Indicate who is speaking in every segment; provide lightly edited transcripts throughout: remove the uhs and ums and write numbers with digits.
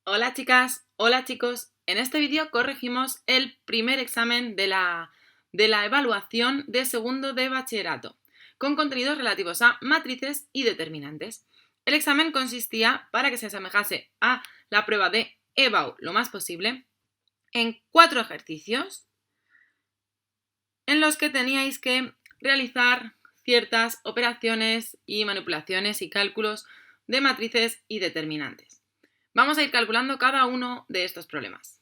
Speaker 1: Hola chicas, hola chicos. En este vídeo corregimos el primer examen de la evaluación de segundo de bachillerato, con contenidos relativos a matrices y determinantes. El examen consistía, para que se asemejase a la prueba de EBAU lo más posible, en 4 ejercicios en los que teníais que realizar ciertas operaciones y manipulaciones y cálculos de matrices y determinantes. Vamos a ir calculando cada uno de estos problemas.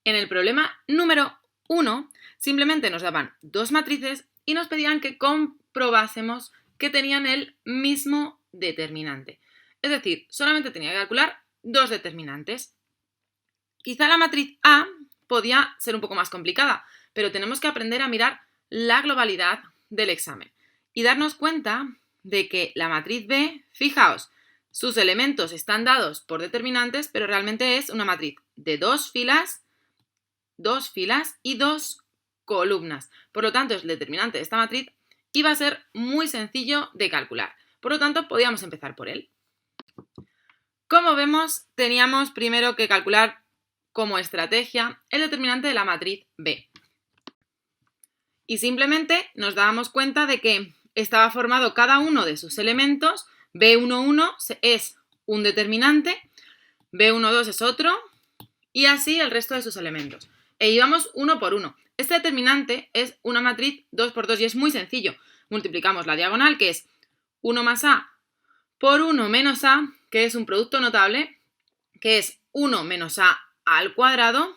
Speaker 1: En el problema número 1, simplemente nos daban dos matrices y nos pedían que comprobásemos que tenían el mismo determinante. Es decir, solamente tenía que calcular dos determinantes. Quizá la matriz A podía ser un poco más complicada, pero tenemos que aprender a mirar la globalidad del examen y darnos cuenta de que la matriz B, fijaos, sus elementos están dados por determinantes, pero realmente es una matriz de dos filas y dos columnas. Por lo tanto, el determinante de esta matriz iba a ser muy sencillo de calcular. Por lo tanto, podíamos empezar por él. Como vemos, teníamos primero que calcular como estrategia el determinante de la matriz B. Y simplemente nos dábamos cuenta de que estaba formado cada uno de sus elementos. B11 es un determinante, B12 es otro, y así el resto de sus elementos. E íbamos uno por uno. Este determinante es una matriz 2 por 2 y es muy sencillo. Multiplicamos la diagonal, que es 1 más A por 1 menos A, que es un producto notable, que es 1 menos A al cuadrado,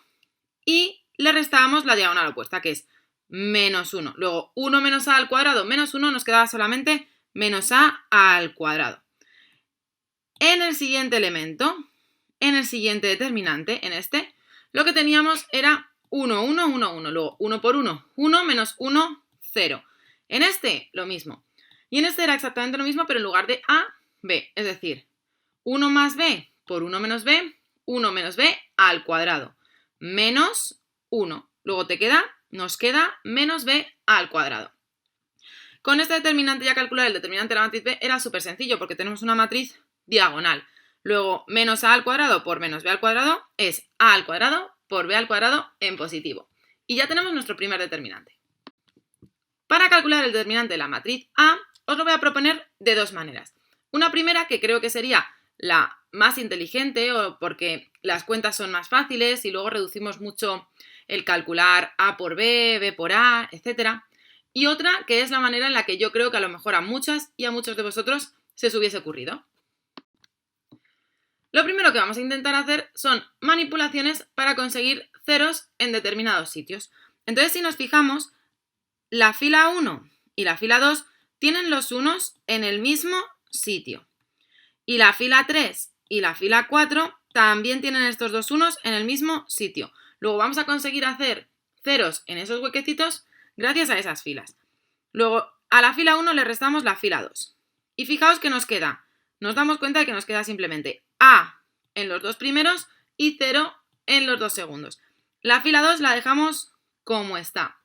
Speaker 1: y le restamos la diagonal opuesta, que es menos 1. Luego 1 menos A al cuadrado menos 1 nos quedaba solamente menos A al cuadrado. En el siguiente elemento, en el siguiente determinante, en este, lo que teníamos era 1, 1, 1, 1. Luego 1 por 1, 1 menos 1, 0. En este, lo mismo. Y en este era exactamente lo mismo, pero en lugar de A, B. Es decir, 1 más B por 1 menos B, 1 menos B al cuadrado. Menos 1. Luego nos queda menos B al cuadrado. Con este determinante ya calcular el determinante de la matriz B era súper sencillo porque tenemos una matriz diagonal. Luego, menos A al cuadrado por menos B al cuadrado es A al cuadrado por B al cuadrado en positivo. Y ya tenemos nuestro primer determinante. Para calcular el determinante de la matriz A, os lo voy a proponer de dos maneras. Una primera, que creo que sería la más inteligente, o porque las cuentas son más fáciles y luego reducimos mucho el calcular A por B, B por A, etc. Y otra, que es la manera en la que yo creo que a lo mejor a muchas y a muchos de vosotros se os hubiese ocurrido. Lo primero que vamos a intentar hacer son manipulaciones para conseguir ceros en determinados sitios. Entonces, si nos fijamos, la fila 1 y la fila 2 tienen los unos en el mismo sitio. Y la fila 3 y la fila 4 también tienen estos dos unos en el mismo sitio. Luego vamos a conseguir hacer ceros en esos huequecitos gracias a esas filas. Luego a la fila 1 le restamos la fila 2. Y fijaos que nos queda. Nos damos cuenta de que nos queda simplemente A en los dos primeros y 0 en los dos segundos. La fila 2 la dejamos como está,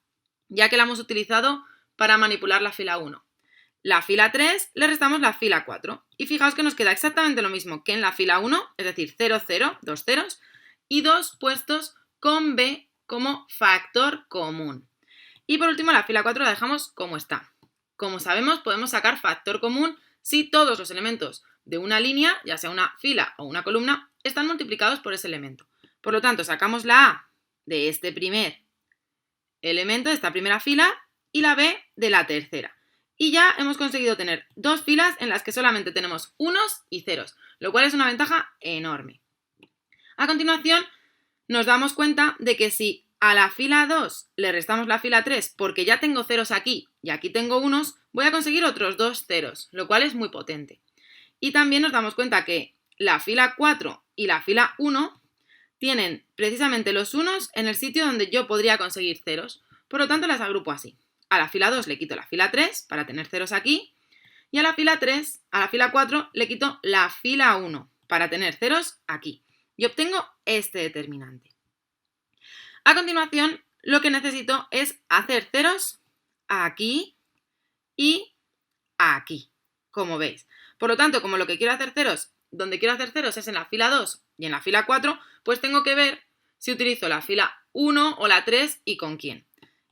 Speaker 1: ya que la hemos utilizado para manipular la fila 1. La fila 3 le restamos la fila 4. Y fijaos que nos queda exactamente lo mismo que en la fila 1, es decir, 0, 0, dos ceros, y dos puestos con B como factor común. Y por último, la fila 4 la dejamos como está. Como sabemos, podemos sacar factor común si todos los elementos de una línea, ya sea una fila o una columna, están multiplicados por ese elemento. Por lo tanto, sacamos la A de este primer elemento, de esta primera fila, y la B de la tercera. Y ya hemos conseguido tener dos filas en las que solamente tenemos unos y ceros, lo cual es una ventaja enorme. A continuación, nos damos cuenta de que si a la fila 2 le restamos la fila 3 porque ya tengo ceros aquí y aquí tengo unos, voy a conseguir otros dos ceros, lo cual es muy potente. Y también nos damos cuenta que la fila 4 y la fila 1 tienen precisamente los unos en el sitio donde yo podría conseguir ceros. Por lo tanto, las agrupo así. A la fila 2 le quito la fila 3 para tener ceros aquí. Y a la fila 4 le quito la fila 1 para tener ceros aquí. Y obtengo este determinante. A continuación, lo que necesito es hacer ceros aquí y aquí, como veis. Por lo tanto, como lo que quiero hacer ceros donde quiero hacer ceros es en la fila 2 y en la fila 4, pues tengo que ver si utilizo la fila 1 o la 3 y con quién.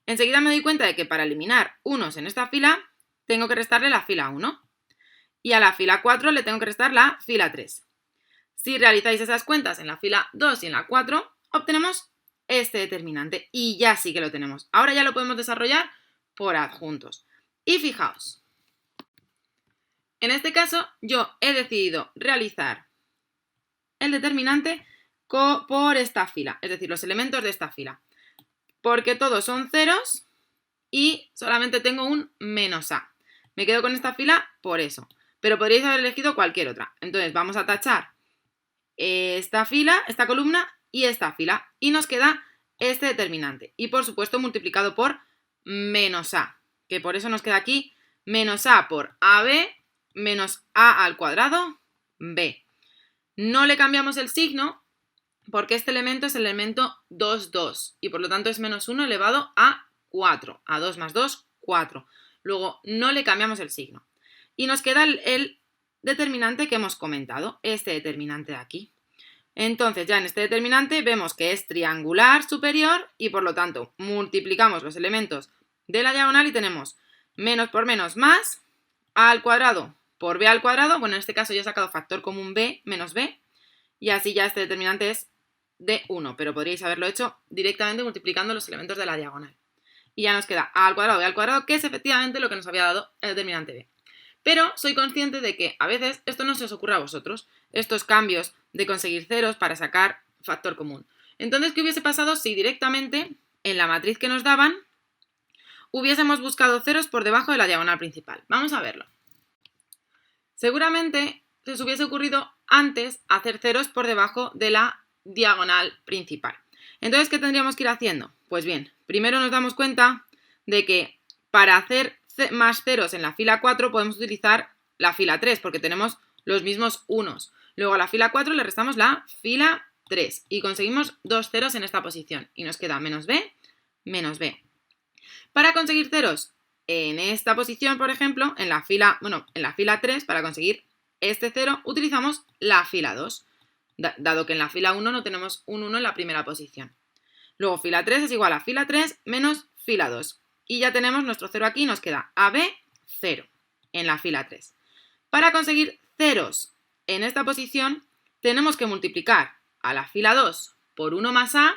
Speaker 1: Enseguida me doy cuenta de que para eliminar unos en esta fila, tengo que restarle la fila 1. Y a la fila 4 le tengo que restar la fila 3. Si realizáis esas cuentas en la fila 2 y en la 4, obtenemos este determinante. Y ya sí que lo tenemos. Ahora ya lo podemos desarrollar por adjuntos. Y fijaos, en este caso yo he decidido realizar el determinante por esta fila, es decir, los elementos de esta fila. Porque todos son ceros y solamente tengo un menos a. Me quedo con esta fila por eso. Pero podríais haber elegido cualquier otra. Entonces vamos a tachar esta fila, esta columna y esta fila. Y nos queda este determinante. Y por supuesto multiplicado por menos a. Que por eso nos queda aquí menos a por ab menos a al cuadrado b. No le cambiamos el signo porque este elemento es el elemento 2, 2. Y por lo tanto es menos 1 elevado a 4. A 2 más 2, 4. Luego no le cambiamos el signo. Y nos queda el determinante que hemos comentado, este determinante de aquí. Entonces ya en este determinante vemos que es triangular superior y por lo tanto multiplicamos los elementos de la diagonal y tenemos menos por menos más, a al cuadrado por b al cuadrado, bueno en este caso ya he sacado factor común b menos b y así ya este determinante es de 1, pero podríais haberlo hecho directamente multiplicando los elementos de la diagonal. Y ya nos queda a al cuadrado b al cuadrado, que es efectivamente lo que nos había dado el determinante b. Pero soy consciente de que a veces esto no se os ocurre a vosotros, estos cambios de conseguir ceros para sacar factor común. Entonces, ¿qué hubiese pasado si directamente en la matriz que nos daban hubiésemos buscado ceros por debajo de la diagonal principal? Vamos a verlo. Seguramente se os hubiese ocurrido antes hacer ceros por debajo de la diagonal principal. Entonces, ¿qué tendríamos que ir haciendo? Pues bien, primero nos damos cuenta de que para hacer más ceros en la fila 4 podemos utilizar la fila 3 porque tenemos los mismos unos. Luego a la fila 4 le restamos la fila 3 y conseguimos dos ceros en esta posición y nos queda menos b, menos b. Para conseguir ceros en esta posición, por ejemplo, en la fila 3, para conseguir este cero utilizamos la fila 2, dado que en la fila 1 no tenemos un 1 en la primera posición. Luego fila 3 es igual a fila 3 menos fila 2. Y ya tenemos nuestro cero aquí, nos queda AB 0 en la fila 3. Para conseguir ceros en esta posición, tenemos que multiplicar a la fila 2 por 1 más A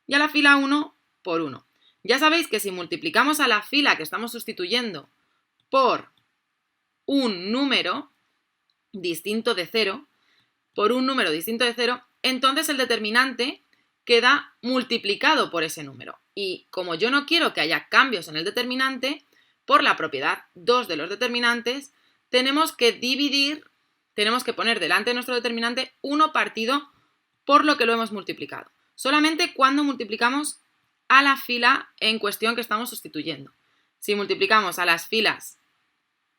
Speaker 1: y a la fila 1 por 1. Ya sabéis que si multiplicamos a la fila que estamos sustituyendo por un número distinto de 0, entonces el determinante queda multiplicado por ese número. Y como yo no quiero que haya cambios en el determinante, por la propiedad 2 de los determinantes, tenemos que poner delante de nuestro determinante 1 partido por lo que lo hemos multiplicado. Solamente cuando multiplicamos a la fila en cuestión que estamos sustituyendo. Si multiplicamos a las filas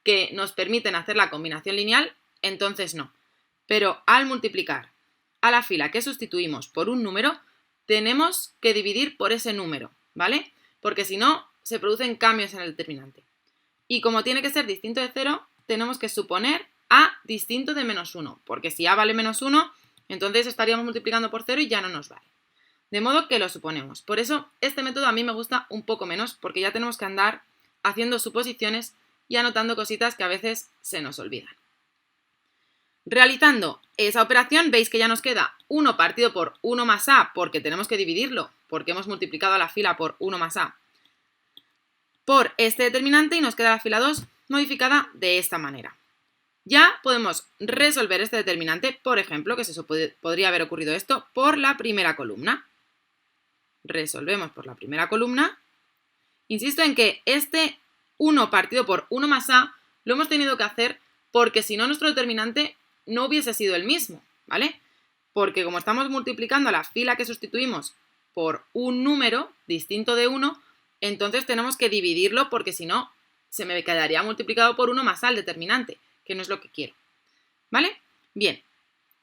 Speaker 1: que nos permiten hacer la combinación lineal, entonces no. Pero al multiplicar a la fila que sustituimos por un número, tenemos que dividir por ese número, ¿vale? Porque si no, se producen cambios en el determinante. Y como tiene que ser distinto de 0, tenemos que suponer A distinto de menos 1, porque si A vale menos 1, entonces estaríamos multiplicando por 0 y ya no nos vale. De modo que lo suponemos. Por eso este método a mí me gusta un poco menos, porque ya tenemos que andar haciendo suposiciones y anotando cositas que a veces se nos olvidan. Realizando esa operación veis que ya nos queda 1 partido por 1 más A porque tenemos que dividirlo, porque hemos multiplicado a la fila por 1 más A por este determinante y nos queda la fila 2 modificada de esta manera. Ya podemos resolver este determinante, por ejemplo, que se podría haber ocurrido esto, por la primera columna. Resolvemos por la primera columna. Insisto en que este 1 partido por 1 más A lo hemos tenido que hacer porque si no nuestro determinante no hubiese sido el mismo, ¿vale? Porque como estamos multiplicando a la fila que sustituimos por un número distinto de 1, entonces tenemos que dividirlo porque si no se me quedaría multiplicado por 1 más A el determinante, que no es lo que quiero, ¿vale? Bien,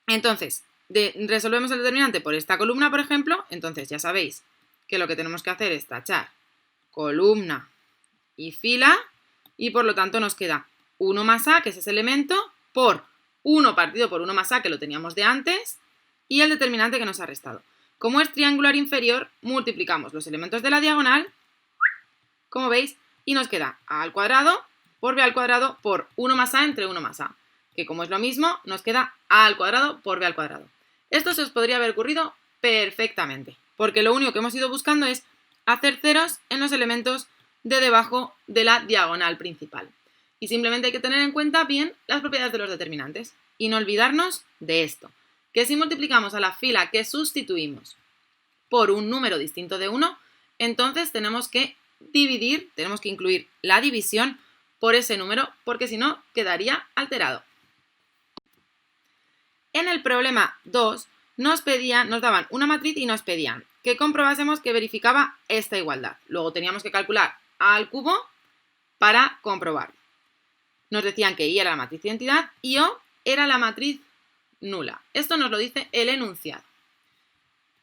Speaker 1: entonces resolvemos el determinante por esta columna, por ejemplo, entonces ya sabéis que lo que tenemos que hacer es tachar columna y fila y por lo tanto nos queda 1 más A, que es ese elemento, por 1 partido por 1 más a, que lo teníamos de antes, y el determinante que nos ha restado. Como es triangular inferior, multiplicamos los elementos de la diagonal, como veis, y nos queda a al cuadrado por b al cuadrado por 1 más a entre 1 más a, que como es lo mismo, nos queda a al cuadrado por b al cuadrado. Esto se os podría haber ocurrido perfectamente, porque lo único que hemos ido buscando es hacer ceros en los elementos de debajo de la diagonal principal. Y simplemente hay que tener en cuenta bien las propiedades de los determinantes. Y no olvidarnos de esto, que si multiplicamos a la fila que sustituimos por un número distinto de 1, entonces tenemos que dividir, tenemos que incluir la división por ese número, porque si no, quedaría alterado. En el problema 2 nos daban una matriz y nos pedían que comprobásemos que verificaba esta igualdad. Luego teníamos que calcular a al cubo para comprobarlo. Nos decían que I era la matriz identidad y O era la matriz nula. Esto nos lo dice el enunciado.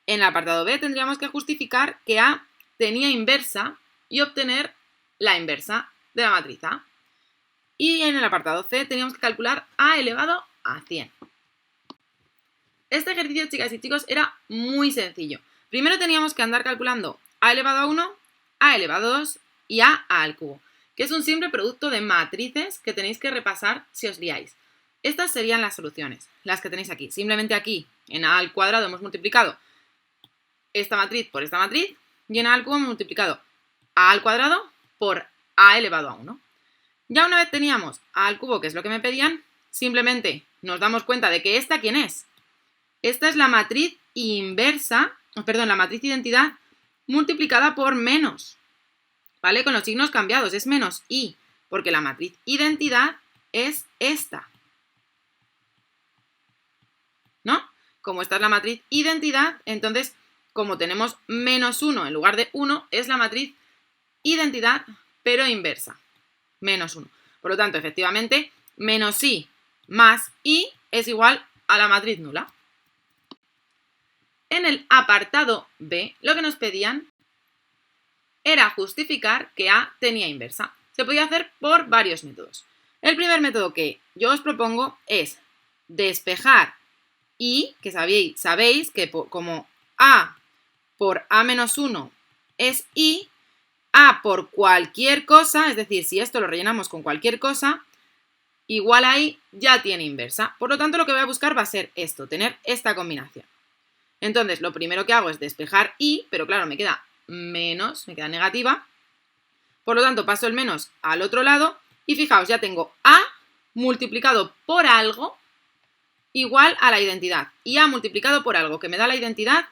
Speaker 1: En el apartado B tendríamos que justificar que A tenía inversa y obtener la inversa de la matriz A. Y en el apartado C teníamos que calcular A elevado a 100. Este ejercicio, chicas y chicos, era muy sencillo. Primero teníamos que andar calculando A elevado a 1, A elevado a 2 y A al cubo, que es un simple producto de matrices que tenéis que repasar si os liáis. Estas serían las soluciones, las que tenéis aquí. Simplemente aquí, en A al cuadrado, hemos multiplicado esta matriz por esta matriz, y en A al cubo hemos multiplicado A al cuadrado por A elevado a 1. Ya una vez teníamos A al cubo, que es lo que me pedían, simplemente nos damos cuenta de que esta, ¿quién es? Esta es la matriz inversa, perdón, la matriz identidad multiplicada por menos, ¿vale? Con los signos cambiados, es menos I, porque la matriz identidad es esta, ¿no? Como esta es la matriz identidad, entonces, como tenemos menos 1 en lugar de 1, es la matriz identidad, pero inversa, menos 1. Por lo tanto, efectivamente, menos I más I es igual a la matriz nula. En el apartado B, lo que nos pedían era justificar que A tenía inversa. Se podía hacer por varios métodos. El primer método que yo os propongo es despejar I, que sabéis que como A por A menos 1 es I, A por cualquier cosa, es decir, si esto lo rellenamos con cualquier cosa, igual a I ya tiene inversa. Por lo tanto, lo que voy a buscar va a ser esto, tener esta combinación. Entonces, lo primero que hago es despejar I, pero claro, me queda menos, me queda negativa. Por lo tanto, paso el menos al otro lado y fijaos, ya tengo A multiplicado por algo igual a la identidad. Y A multiplicado por algo que me da la identidad,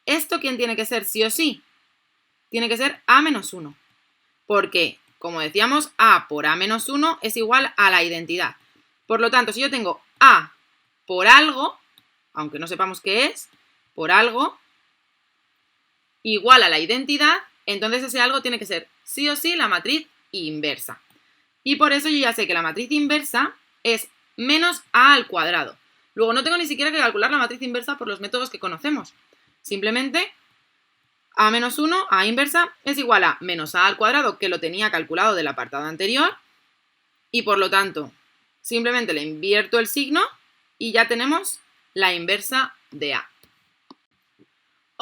Speaker 1: ¿esto quién tiene que ser sí o sí? Tiene que ser A menos 1. Porque, como decíamos, A por A menos 1 es igual a la identidad. Por lo tanto, si yo tengo A por algo, aunque no sepamos qué es, por algo igual a la identidad, entonces ese algo tiene que ser sí o sí la matriz inversa. Y por eso yo ya sé que la matriz inversa es menos A al cuadrado. Luego no tengo ni siquiera que calcular la matriz inversa por los métodos que conocemos. Simplemente A menos 1, A inversa, es igual a menos A al cuadrado, que lo tenía calculado del apartado anterior. Y por lo tanto, simplemente le invierto el signo y ya tenemos la inversa de A.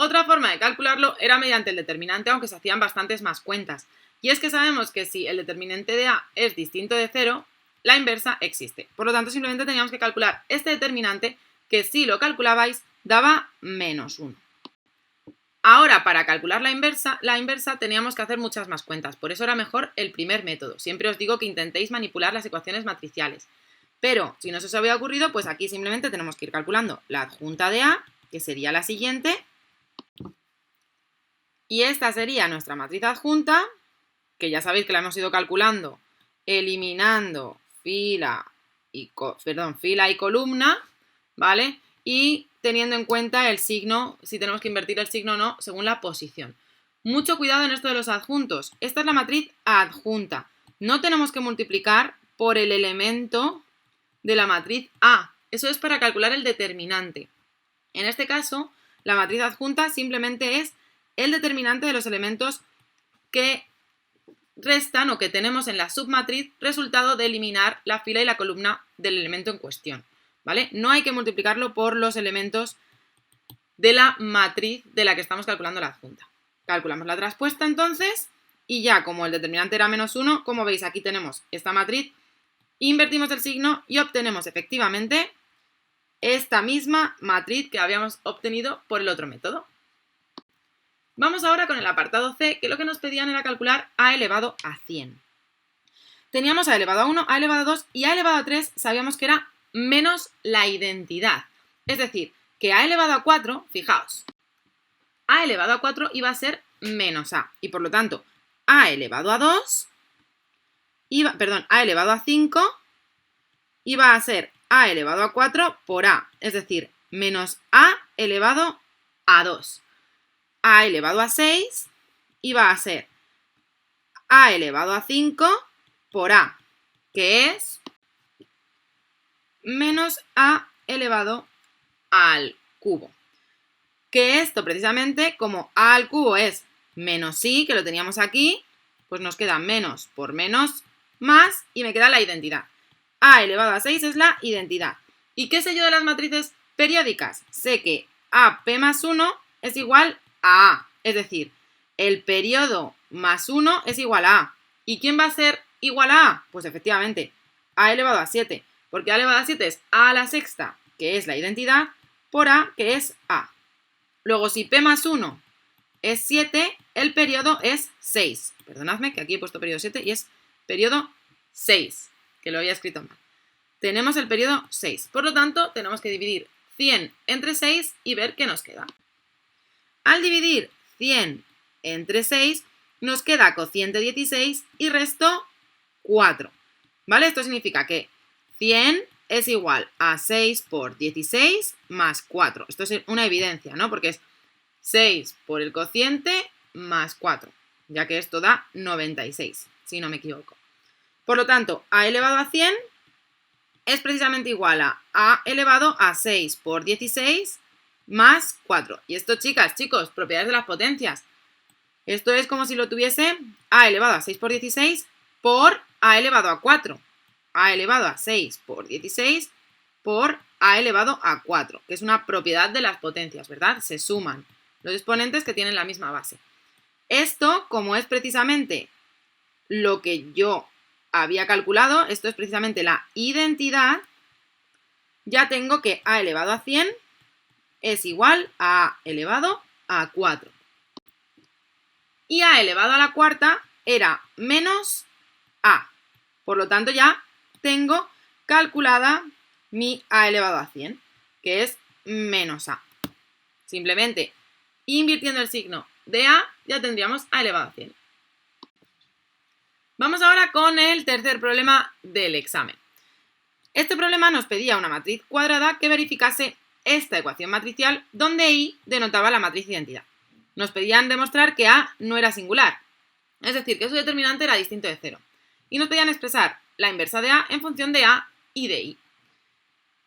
Speaker 1: Otra forma de calcularlo era mediante el determinante, aunque se hacían bastantes más cuentas. Y es que sabemos que si el determinante de A es distinto de 0, la inversa existe. Por lo tanto, simplemente teníamos que calcular este determinante, que si lo calculabais, daba menos 1. Ahora, para calcular la inversa teníamos que hacer muchas más cuentas. Por eso era mejor el primer método. Siempre os digo que intentéis manipular las ecuaciones matriciales. Pero, si no se os había ocurrido, pues aquí simplemente tenemos que ir calculando la adjunta de A, que sería la siguiente. Y esta sería nuestra matriz adjunta, que ya sabéis que la hemos ido calculando eliminando fila y columna, ¿vale? Y teniendo en cuenta el signo, si tenemos que invertir el signo o no, según la posición. Mucho cuidado en esto de los adjuntos. Esta es la matriz adjunta. No tenemos que multiplicar por el elemento de la matriz A. Eso es para calcular el determinante. En este caso, la matriz adjunta simplemente es el determinante de los elementos que restan o que tenemos en la submatriz resultado de eliminar la fila y la columna del elemento en cuestión. ¿vale? No hay que multiplicarlo por los elementos de la matriz de la que estamos calculando la adjunta. Calculamos la traspuesta entonces y ya como el determinante era -1, como veis aquí tenemos esta matriz, invertimos el signo y obtenemos efectivamente esta misma matriz que habíamos obtenido por el otro método. Vamos ahora con el apartado C, que lo que nos pedían era calcular a elevado a 100. Teníamos a elevado a 1, a elevado a 2 y a elevado a 3 sabíamos que era menos la identidad. Es decir, que a elevado a 4, fijaos, a elevado a 4 iba a ser menos a. Y por lo tanto, a elevado a 2, a elevado a 5 iba a ser a elevado a 4 por a. Es decir, menos a elevado a 2. A elevado a 6 iba a ser a elevado a 5 por a, que es menos a elevado al cubo. Que esto precisamente, como a al cubo es menos i, que lo teníamos aquí, pues nos queda menos por menos más y me queda la identidad. A elevado a 6 es la identidad. ¿Y qué sé yo de las matrices periódicas? Sé que AP más 1 es igual a A. Es decir, el periodo más 1 es igual a A. ¿Y quién va a ser igual a A? Pues efectivamente, A elevado a 7. Porque A elevado a 7 es A a la sexta, que es la identidad, por A, que es A. Luego, si P más 1 es 7, el periodo es 6. Perdonadme, que aquí he puesto periodo 7 y es periodo 6, que lo había escrito mal. Tenemos el periodo 6. Por lo tanto, tenemos que dividir 100 entre 6 y ver qué nos queda. Al dividir 100 entre 6, nos queda cociente 16 y resto 4. ¿Vale? Esto significa que 100 es igual a 6 por 16 más 4. Esto es una evidencia, ¿no? Porque es 6 por el cociente más 4, ya que esto da 96, si no me equivoco. Por lo tanto, a elevado a 100 es precisamente igual a elevado a 6 por 16 más 4. Y esto, chicas, chicos, propiedades de las potencias. Esto es como si lo tuviese a elevado a 6 por 16 por a elevado a 4. A elevado a 6 por 16 por a elevado a 4, que es una propiedad de las potencias, ¿verdad? Se suman los exponentes que tienen la misma base. Esto, como es precisamente lo que yo había calculado, esto es precisamente la identidad, ya tengo que a elevado a 100 es igual a a elevado a 4. Y a elevado a la cuarta era menos a. Por lo tanto, ya tengo calculada mi a elevado a 100, que es menos a. Simplemente invirtiendo el signo de a, ya tendríamos a elevado a 100. Vamos ahora con el tercer problema del examen. Este problema nos pedía una matriz cuadrada que verificase esta ecuación matricial donde i denotaba la matriz identidad. Nos pedían demostrar que a no era singular, es decir, que su determinante era distinto de 0. Y nos pedían expresar la inversa de a en función de a y de i.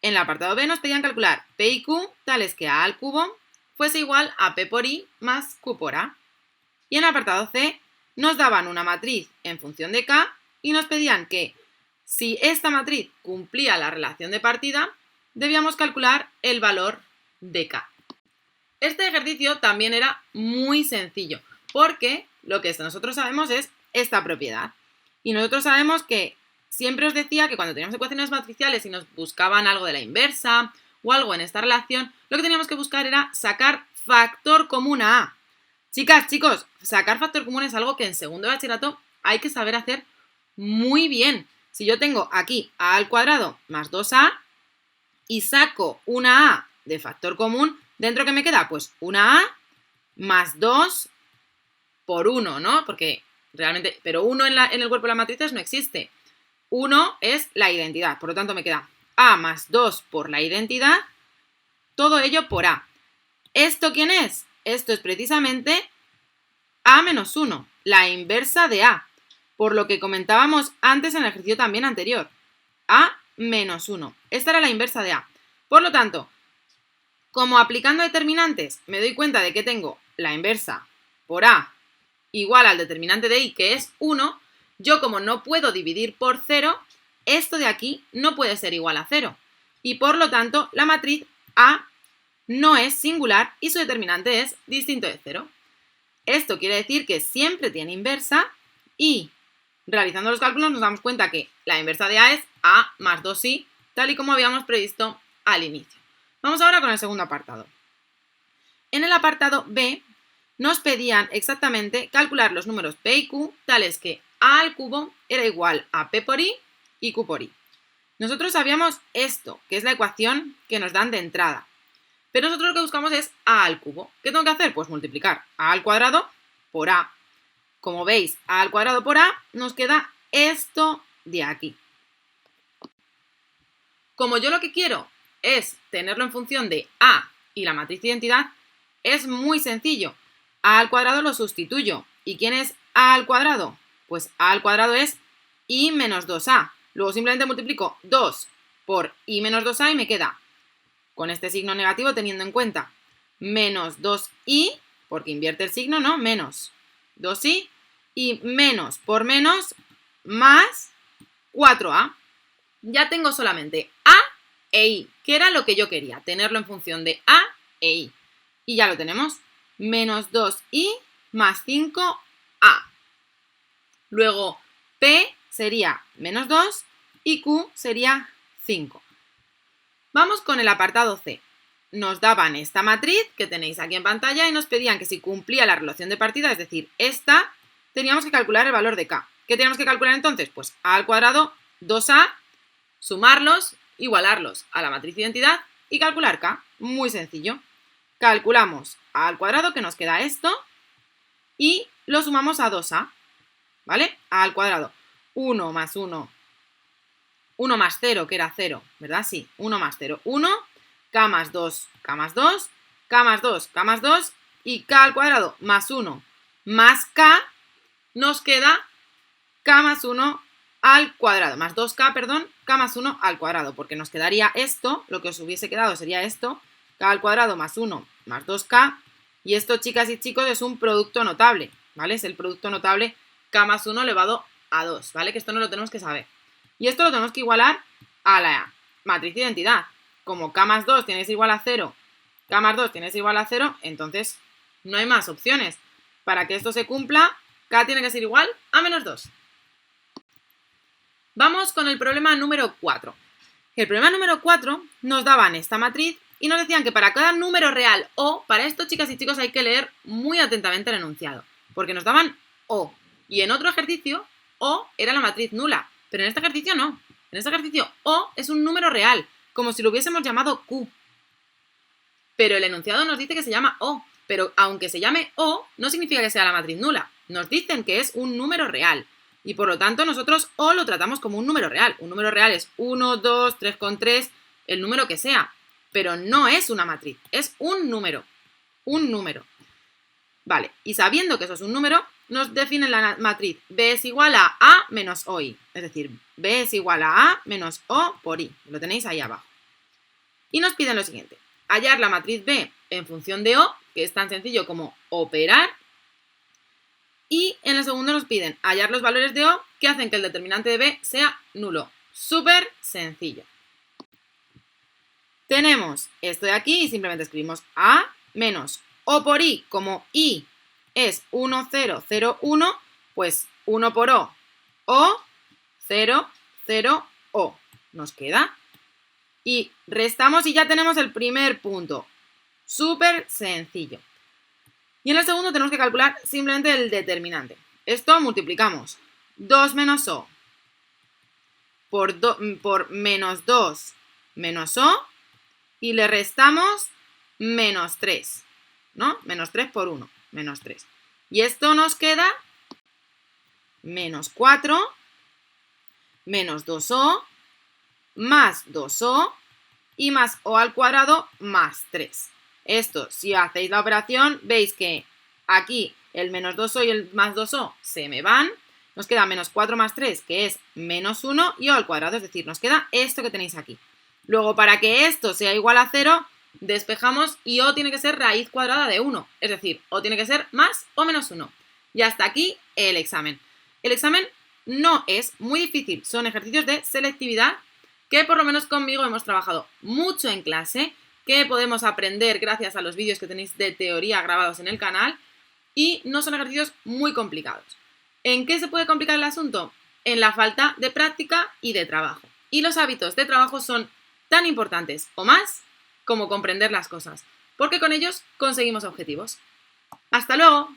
Speaker 1: En el apartado B nos pedían calcular p y q tales que a al cubo fuese igual a p por i más q por a. Y en el apartado C nos daban una matriz en función de k y nos pedían que si esta matriz cumplía la relación de partida, debíamos calcular el valor de k. Este ejercicio también era muy sencillo, porque lo que nosotros sabemos es esta propiedad. Y nosotros sabemos que siempre os decía que cuando teníamos ecuaciones matriciales y nos buscaban algo de la inversa o algo en esta relación, lo que teníamos que buscar era sacar factor común a a. Chicas, chicos, sacar factor común es algo que en segundo de bachillerato hay que saber hacer muy bien. Si yo tengo aquí a al cuadrado más 2a y saco una a de factor común, ¿dentro qué me queda? Pues una a más 2 por 1, ¿no? Porque realmente, pero 1 en el cuerpo de las matrices no existe. 1 es la identidad, por lo tanto me queda a más 2 por la identidad, todo ello por a. ¿Esto quién es? Esto es precisamente a menos 1, la inversa de a, por lo que comentábamos antes en el ejercicio también anterior. A menos 1. Esta era la inversa de a. Por lo tanto, como aplicando determinantes me doy cuenta de que tengo la inversa por a igual al determinante de i, que es 1, yo como no puedo dividir por 0, esto de aquí no puede ser igual a 0. y por lo tanto la matriz A no es singular y su determinante es distinto de 0. Esto quiere decir que siempre tiene inversa y realizando los cálculos nos damos cuenta que la inversa de A es A más 2i, tal y como habíamos previsto al inicio. Vamos ahora con el segundo apartado. En el apartado B nos pedían exactamente calcular los números P y Q, tales que A al cubo era igual a P por I y Q por I. Nosotros sabíamos esto, que es la ecuación que nos dan de entrada. Pero nosotros lo que buscamos es A al cubo. ¿Qué tengo que hacer? Pues multiplicar A al cuadrado por A. Como veis, A al cuadrado por A nos queda esto de aquí. Como yo lo que quiero es tenerlo en función de A y la matriz de identidad, es muy sencillo. A al cuadrado lo sustituyo. ¿Y quién es A al cuadrado? Pues A al cuadrado es I menos 2A. Luego simplemente multiplico 2 por I menos 2A y me queda, con este signo negativo teniendo en cuenta, menos 2i, porque invierte el signo, ¿no? Menos 2i, y menos por menos más 4a. Ya tengo solamente a e i, que era lo que yo quería, tenerlo en función de a e i. Y ya lo tenemos, menos 2i más 5a. Luego p sería menos 2 y q sería 5. Vamos con el apartado C. Nos daban esta matriz que tenéis aquí en pantalla y nos pedían que si cumplía la relación de partida, es decir, esta, teníamos que calcular el valor de k. ¿Qué teníamos que calcular entonces? Pues a al cuadrado, 2a, sumarlos, igualarlos a la matriz de identidad y calcular k. Muy sencillo. Calculamos a al cuadrado, que nos queda esto, y lo sumamos a 2a, ¿vale? A al cuadrado, 1 más 1, 1 más 0, que era 0, ¿verdad? Sí, 1 más 0, 1, k más 2, k más 2, k más 2, k más 2, y k al cuadrado más 1 más k, nos queda k más 1 al cuadrado, más 2k, perdón, k más 1 al cuadrado, porque nos quedaría esto, lo que os hubiese quedado sería esto, k al cuadrado más 1 más 2k, y esto, chicas y chicos, es un producto notable, ¿vale? Es el producto notable k más 1 elevado a 2, ¿vale? Que esto no lo tenemos que saber. Y esto lo tenemos que igualar a la matriz de identidad. Como k más 2 tiene que ser igual a 0, k más 2 tiene que ser igual a 0, entonces no hay más opciones. Para que esto se cumpla, k tiene que ser igual a menos 2. Vamos con el problema número 4. El problema número 4 nos daban esta matriz y nos decían que para cada número real o, para esto, chicas y chicos, hay que leer muy atentamente el enunciado, porque nos daban o, y en otro ejercicio o era la matriz nula, pero en este ejercicio no. En este ejercicio o es un número real, como si lo hubiésemos llamado q. Pero el enunciado nos dice que se llama o, pero aunque se llame o, no significa que sea la matriz nula. Nos dicen que es un número real. Y por lo tanto nosotros o lo tratamos como un número real. Un número real es 1, 2, 3,3, el número que sea. Pero no es una matriz, es un número. Un número. Vale, y sabiendo que eso es un número, nos define la matriz B es igual a A menos OI. Es decir, B es igual a A menos O por I. Lo tenéis ahí abajo. Y nos piden lo siguiente. Hallar la matriz B en función de O, que es tan sencillo como operar. Y en el segundo nos piden hallar los valores de O que hacen que el determinante de B sea nulo. Súper sencillo. Tenemos esto de aquí y simplemente escribimos A menos O por I, como I es 1, 0, 0, 1, pues 1 por O, 0, 0, O. Nos queda. Y restamos y ya tenemos el primer punto. Súper sencillo. Y en el segundo tenemos que calcular simplemente el determinante. Esto multiplicamos. 2 menos O por menos 2 menos O. Y le restamos menos 3, ¿no? Menos 3 por 1, menos 3. Y esto nos queda menos 4, menos 2O, más 2O, y más O al cuadrado, más 3. Esto, si hacéis la operación, veis que aquí el menos 2O y el más 2O se me van. Nos queda menos 4 más 3, que es menos 1, y O al cuadrado, es decir, nos queda esto que tenéis aquí. Luego, para que esto sea igual a 0, despejamos y O tiene que ser raíz cuadrada de 1. Es decir, O tiene que ser más o menos 1. Y hasta aquí el examen. El examen no es muy difícil. Son ejercicios de selectividad que por lo menos conmigo hemos trabajado mucho en clase, que podemos aprender gracias a los vídeos que tenéis de teoría grabados en el canal y no son ejercicios muy complicados. ¿En qué se puede complicar el asunto? En la falta de práctica y de trabajo. Y los hábitos de trabajo son tan importantes o más como comprender las cosas, porque con ellos conseguimos objetivos. ¡Hasta luego!